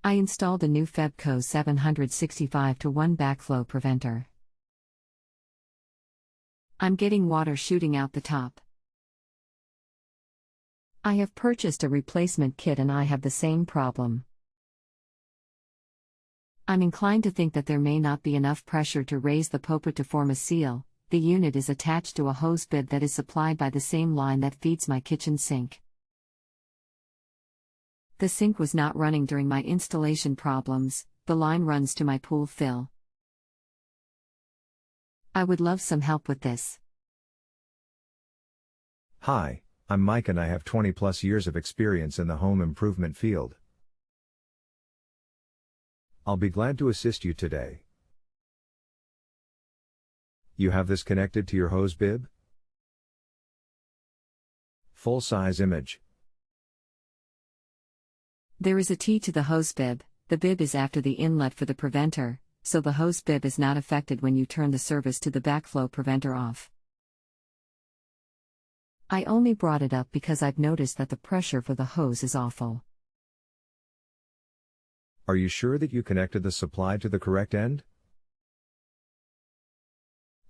I installed a new Febco 765-to-1 backflow preventer. I'm getting water shooting out the top. I have purchased a replacement kit and I have the same problem. I'm inclined to think that there may not be enough pressure to raise the popit to form a seal. The unit is attached to a hose bib that is supplied by the same line that feeds my kitchen sink. The sink was not running during my installation problems. The line runs to my pool fill. I would love some help with this. Hi, I'm Mike and I have 20+ years of experience in the home improvement field. I'll be glad to assist you today. You have this connected to your hose bib? Full-size image. There is a T to the hose bib. The bib is after the inlet for the preventer, so the hose bib is not affected when you turn the service to the backflow preventer off. I only brought it up because I've noticed that the pressure for the hose is awful. Are you sure that you connected the supply to the correct end?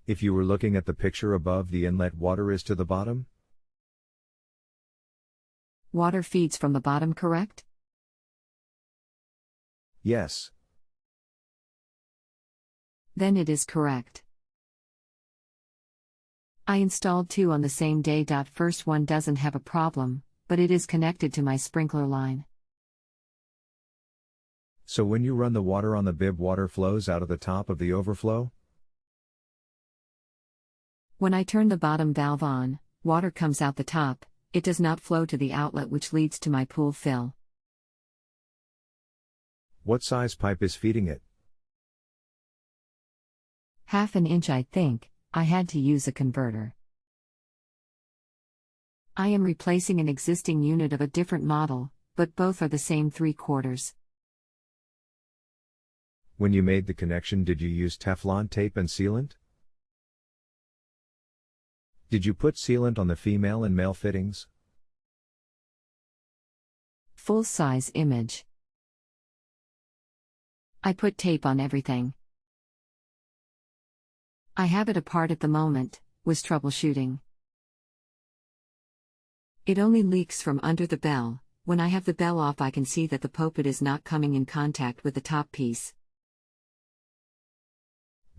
If you were looking at the picture above, the inlet water is to the bottom? Water feeds from the bottom, correct? Yes. Then it is correct. I installed two on the same day. First one doesn't have a problem, but it is connected to my sprinkler line. So when you run the water on the bib, water flows out of the top of the overflow? When I turn the bottom valve on, water comes out the top. It does not flow to the outlet, which leads to my pool fill. What size pipe is feeding it? Half an inch, I think. I had to use a converter. I am replacing an existing unit of a different model, but both are the same 3/4. When you made the connection, did you use Teflon tape and sealant? Did you put sealant on the female and male fittings? Full-size image. I put tape on everything. I have it apart at the moment. Was troubleshooting. It only leaks from under the bell. When I have the bell off, I can see that the popit is not coming in contact with the top piece.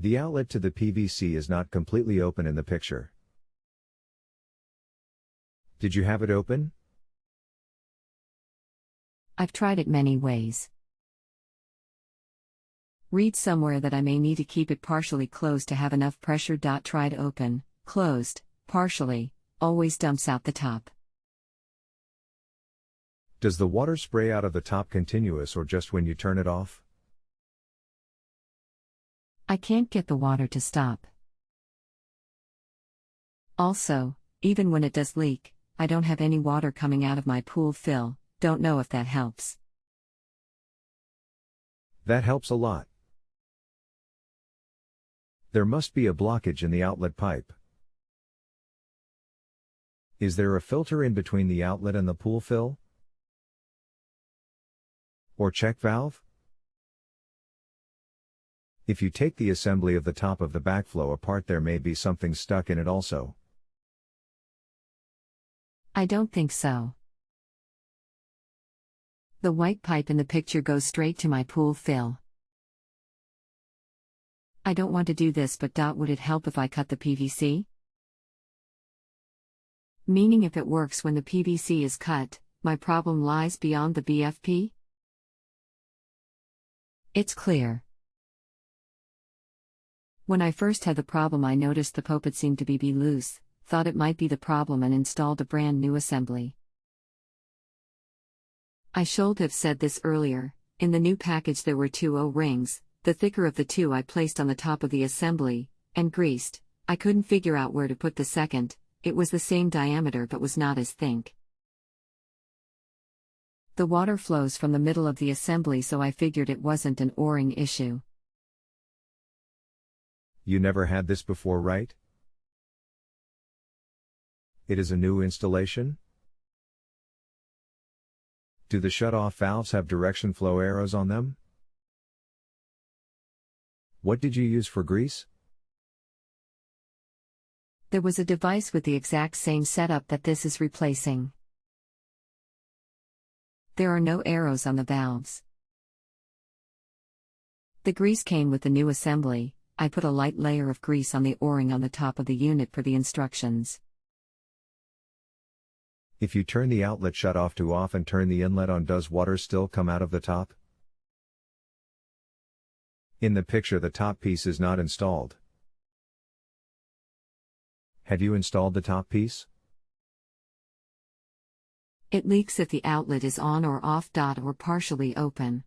The outlet to the PVC is not completely open in the picture. Did you have it open? I've tried it many ways. Read somewhere that I may need to keep it partially closed to have enough pressure. Tried open, closed, partially, always dumps out the top. Does the water spray out of the top continuous or just when you turn it off? I can't get the water to stop. Also, even when it does leak, I don't have any water coming out of my pool fill. Don't know if that helps. That helps a lot. There must be a blockage in the outlet pipe. Is there a filter in between the outlet and the pool fill? Or check valve? If you take the assembly of the top of the backflow apart, there may be something stuck in it also. I don't think so. The white pipe in the picture goes straight to my pool fill. I don't want to do this, but would it help if I cut the PVC? Meaning, if it works when the PVC is cut, my problem lies beyond the BFP? It's clear. When I first had the problem, I noticed the popit seemed to be loose, thought it might be the problem, and installed a brand new assembly. I should have said this earlier. In the new package there were 2 O-rings. The thicker of the 2 I placed on the top of the assembly, and greased. I couldn't figure out where to put the second. It was the same diameter but was not as thick. The water flows from the middle of the assembly, so I figured it wasn't an O-ring issue. You never had this before, right? It is a new installation? Do the shut-off valves have direction flow arrows on them? What did you use for grease? There was a device with the exact same setup that this is replacing. There are no arrows on the valves. The grease came with the new assembly. I put a light layer of grease on the O-ring on the top of the unit for the instructions. If you turn the outlet shut-off to off and turn the inlet on, does water still come out of the top? In the picture, the top piece is not installed. Have you installed the top piece? It leaks if the outlet is on or off. Or partially open.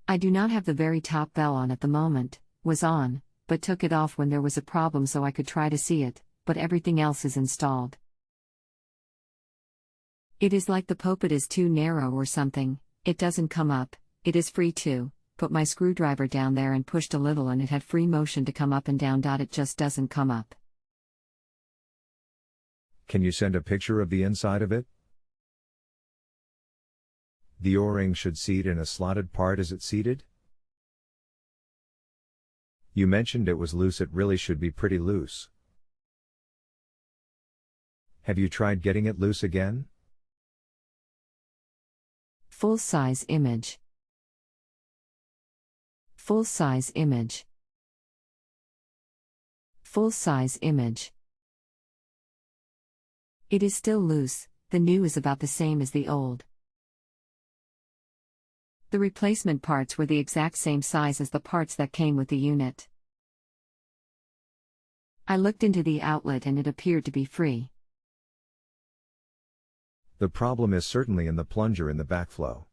I do not have the very top bell on at the moment, was on, but took it off when there was a problem so I could try to see it, but everything else is installed. It is like the popit is too narrow or something, it doesn't come up. It is free to put my screwdriver down there and pushed a little and it had free motion to come up and down. It just doesn't come up. Can you send a picture of the inside of it? The O-ring should seat in a slotted part. Is it seated? You mentioned it was loose. It really should be pretty loose. Have you tried getting it loose again? Full-size image. Full-size image. Full-size image. It is still loose. The new is about the same as the old. The replacement parts were the exact same size as the parts that came with the unit. I looked into the outlet and it appeared to be free. The problem is certainly in the plunger in the backflow.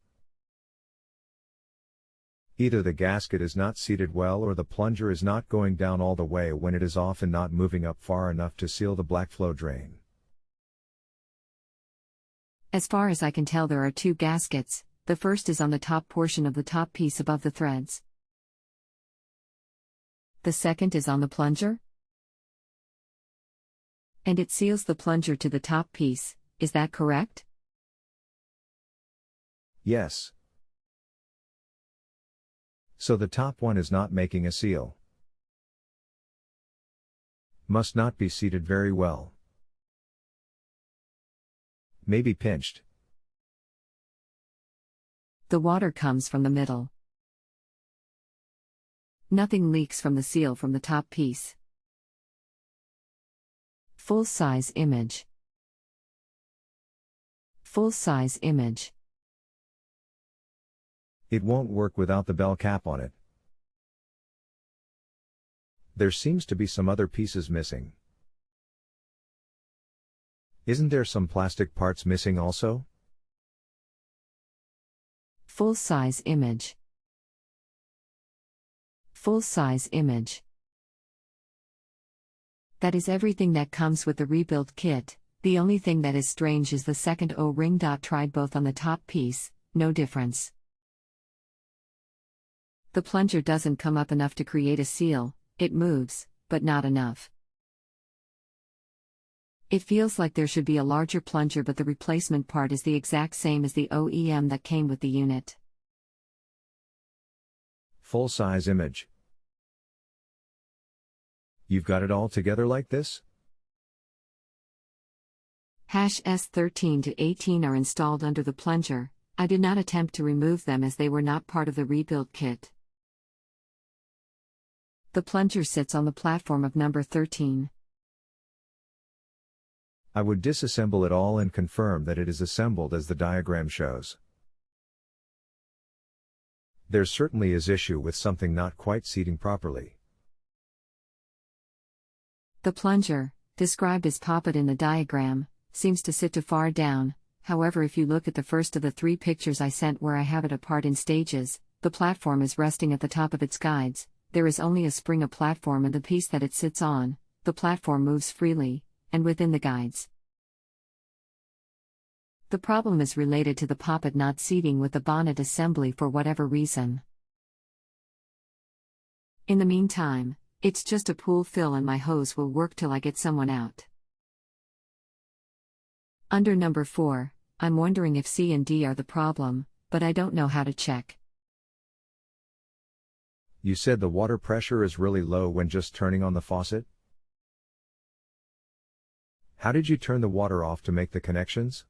Either the gasket is not seated well or the plunger is not going down all the way when it is off and not moving up far enough to seal the backflow drain. As far as I can tell, there are two gaskets. The first is on the top portion of the top piece above the threads. The second is on the plunger. And it seals the plunger to the top piece, is that correct? Yes. So the top one is not making a seal. Must not be seated very well. Maybe pinched. The water comes from the middle. Nothing leaks from the seal from the top piece. Full-size image. Full-size image. It won't work without the bell cap on it. There seems to be some other pieces missing. Isn't there some plastic parts missing also? Full-size image. Full-size image. That is everything that comes with the rebuild kit. The only thing that is strange is the second O-ring. Tried both on the top piece, no difference. The plunger doesn't come up enough to create a seal, it moves, but not enough. It feels like there should be a larger plunger, but the replacement part is the exact same as the OEM that came with the unit. Full-size image. You've got it all together like this? S13 to 18 are installed under the plunger. I did not attempt to remove them as they were not part of the rebuild kit. The plunger sits on the platform of number 13. I would disassemble it all and confirm that it is assembled as the diagram shows. There certainly is issue with something not quite seating properly. The plunger, described as popit in the diagram, seems to sit too far down. However, if you look at the first of the 3 pictures I sent where I have it apart in stages, the platform is resting at the top of its guides. There is only a spring, a platform, and the piece that it sits on. The platform moves freely, and within the guides. The problem is related to the popit not seating with the bonnet assembly for whatever reason. In the meantime, it's just a pool fill and my hose will work till I get someone out. Under number 4, I'm wondering if C and D are the problem, but I don't know how to check. You said the water pressure is really low when just turning on the faucet? How did you turn the water off to make the connections?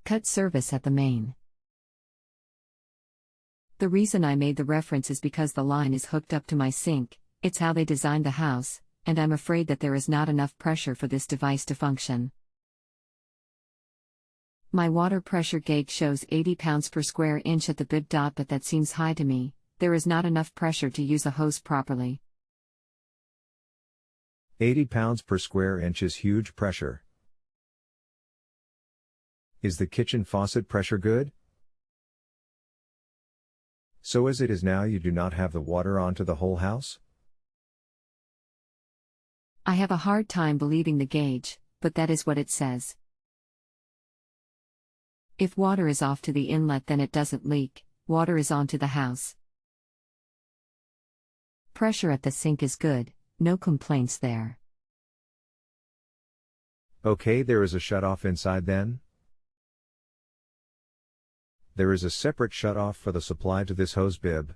Cut service at the main. The reason I made the reference is because the line is hooked up to my sink. It's how they designed the house, and I'm afraid that there is not enough pressure for this device to function. My water pressure gauge shows 80 pounds per square inch at the bib dot, but that seems high to me. There is not enough pressure to use a hose properly. 80 pounds per square inch is huge pressure. Is the kitchen faucet pressure good? So as it is now, you do not have the water onto the whole house? I have a hard time believing the gauge, but that is what it says. If water is off to the inlet, then it doesn't leak. Water is onto the house. Pressure at the sink is good, no complaints there. Okay, there is a shutoff inside then? There is a separate shutoff for the supply to this hose bib.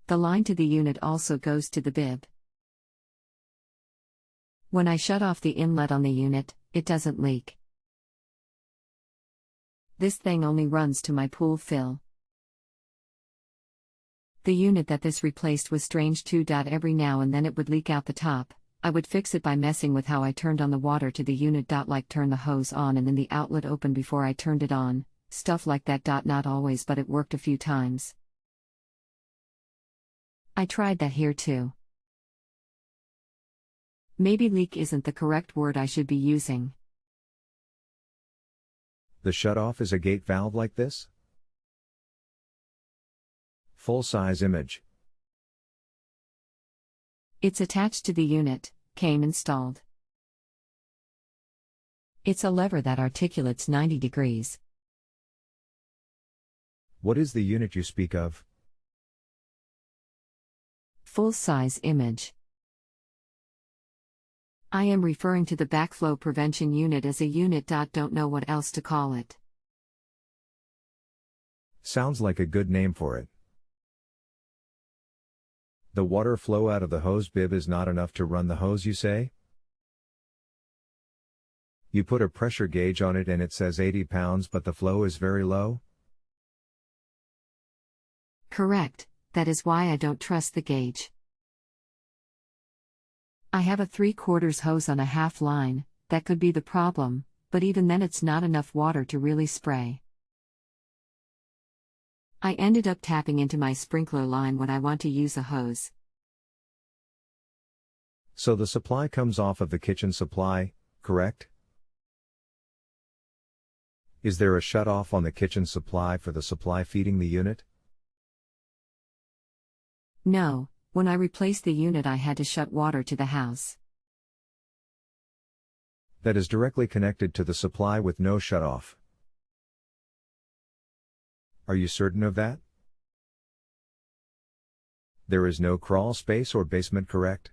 The line to the unit also goes to the bib. When I shut off the inlet on the unit, it doesn't leak. This thing only runs to my pool fill. The unit that this replaced was strange too. Every now and then it would leak out the top. I would fix it by messing with how I turned on the water to the unit. Like turn the hose on and then the outlet open before I turned it on, stuff like that. Not always, but it worked a few times. I tried that here too. Maybe leak isn't the correct word I should be using. The shutoff is a gate valve like this? Full-size image. It's attached to the unit, came installed. It's a lever that articulates 90 degrees. What is the unit you speak of? Full-size image. I am referring to the backflow prevention unit as a unit. Don't know what else to call it. Sounds like a good name for it. The water flow out of the hose bib is not enough to run the hose, you say? You put a pressure gauge on it and it says 80 pounds, but the flow is very low? Correct, that is why I don't trust the gauge. I have a 3/4 hose on a half line. That could be the problem, but even then it's not enough water to really spray. I ended up tapping into my sprinkler line when I want to use a hose. So the supply comes off of the kitchen supply, correct? Is there a shutoff on the kitchen supply for the supply feeding the unit? No, when I replaced the unit I had to shut water to the house. That is directly connected to the supply with no shutoff. Are you certain of that? There is no crawl space or basement, correct?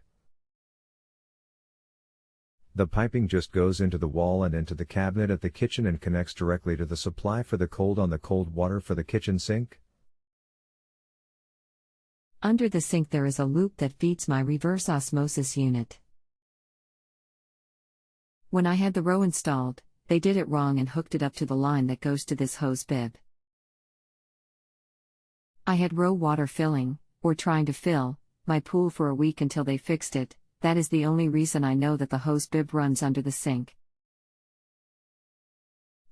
The piping just goes into the wall and into the cabinet at the kitchen and connects directly to the supply for the cold water for the kitchen sink? Under the sink there is a loop that feeds my reverse osmosis unit. When I had the row installed, they did it wrong and hooked it up to the line that goes to this hose bib. I had row water filling, or trying to fill, my pool for a week until they fixed it. That is the only reason I know that the hose bib runs under the sink.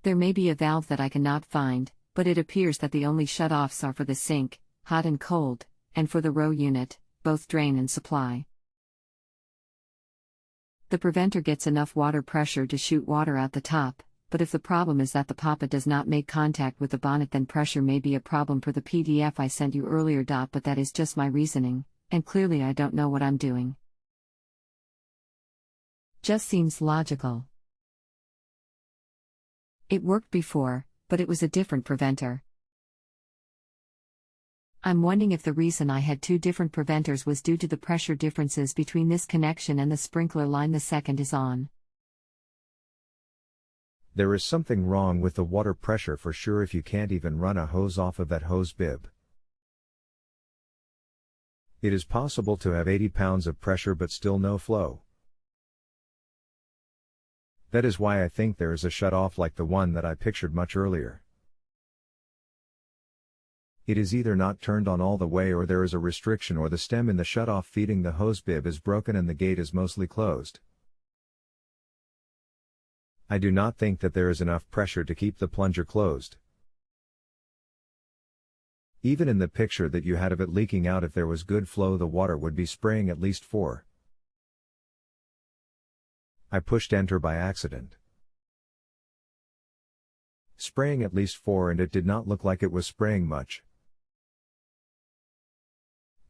There may be a valve that I cannot find, but it appears that the only shutoffs are for the sink, hot and cold, and for the row unit, both drain and supply. The preventer gets enough water pressure to shoot water out the top, but if the problem is that the popit does not make contact with the bonnet, then pressure may be a problem for the PDF I sent you earlier. But that is just my reasoning, and clearly I don't know what I'm doing. Just seems logical. It worked before, but it was a different preventer. I'm wondering if the reason I had two different preventers was due to the pressure differences between this connection and the sprinkler line the second is on. There is something wrong with the water pressure for sure if you can't even run a hose off of that hose bib. It is possible to have 80 pounds of pressure but still no flow. That is why I think there is a shut-off like the one that I pictured much earlier. It is either not turned on all the way or there is a restriction or the stem in the shut-off feeding the hose bib is broken and the gate is mostly closed. I do not think that there is enough pressure to keep the plunger closed. Even in the picture that you had of it leaking out, if there was good flow the water would be spraying at least 4. I pushed enter by accident. Spraying at least 4 and it did not look like it was spraying much.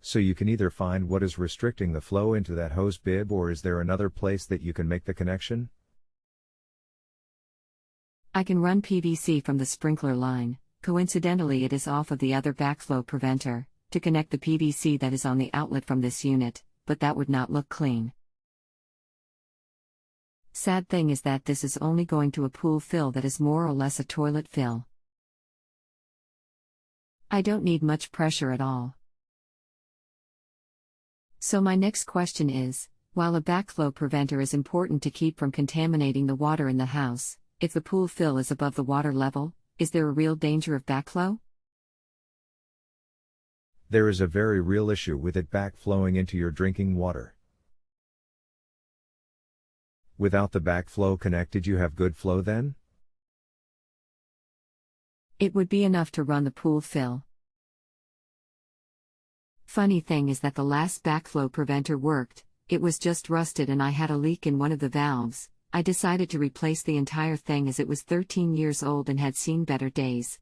So you can either find what is restricting the flow into that hose bib or is there another place that you can make the connection? I can run PVC from the sprinkler line, coincidentally it is off of the other backflow preventer, to connect the PVC that is on the outlet from this unit, but that would not look clean. Sad thing is that this is only going to a pool fill that is more or less a toilet fill. I don't need much pressure at all. So my next question is, while a backflow preventer is important to keep from contaminating the water in the house, if the pool fill is above the water level, is there a real danger of backflow? There is a very real issue with it backflowing into your drinking water. Without the backflow connected, you have good flow then? It would be enough to run the pool fill. Funny thing is that the last backflow preventer worked, it was just rusted and I had a leak in one of the valves. I decided to replace the entire thing as it was 13 years old and had seen better days.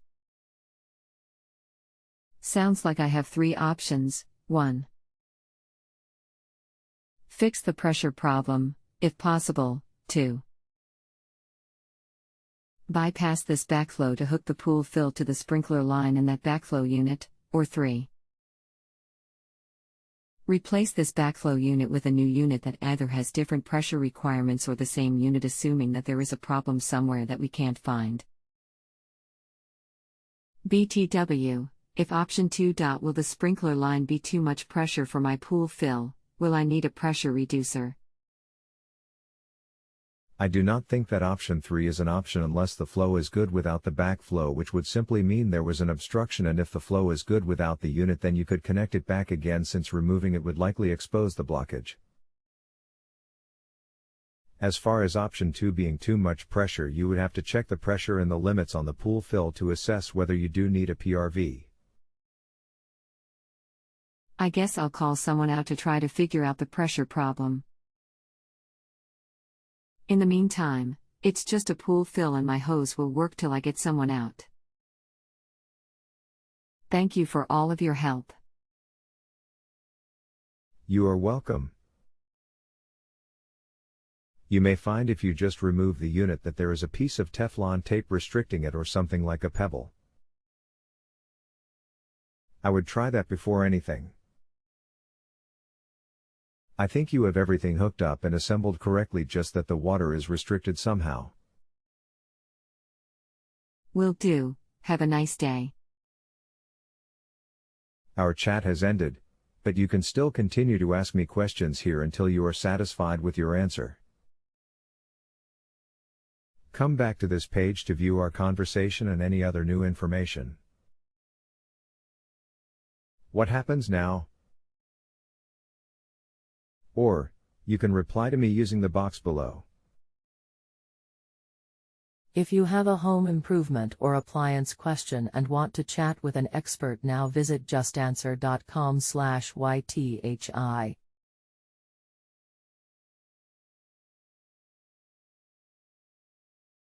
Sounds like I have 3 options. 1. Fix the pressure problem, if possible. 2. Bypass this backflow to hook the pool fill to the sprinkler line and that backflow unit. Or 3. Replace this backflow unit with a new unit that either has different pressure requirements or the same unit, assuming that there is a problem somewhere that we can't find. BTW, if option 2. Will the sprinkler line be too much pressure for my pool fill? Will I need a pressure reducer? I do not think that option 3 is an option unless the flow is good without the backflow, which would simply mean there was an obstruction, and if the flow is good without the unit then you could connect it back again, since removing it would likely expose the blockage. As far as option 2 being too much pressure, you would have to check the pressure and the limits on the pool fill to assess whether you do need a PRV. I guess I'll call someone out to try to figure out the pressure problem. In the meantime, it's just a pool fill and my hose will work till I get someone out. Thank you for all of your help. You are welcome. You may find if you just remove the unit that there is a piece of Teflon tape restricting it or something like a pebble. I would try that before anything. I think you have everything hooked up and assembled correctly, just that the water is restricted somehow. Will do. Have a nice day. Our chat has ended, but you can still continue to ask me questions here until you are satisfied with your answer. Come back to this page to view our conversation and any other new information. What happens now? Or, you can reply to me using the box below. If you have a home improvement or appliance question and want to chat with an expert now, visit JustAnswer.com/YTHI.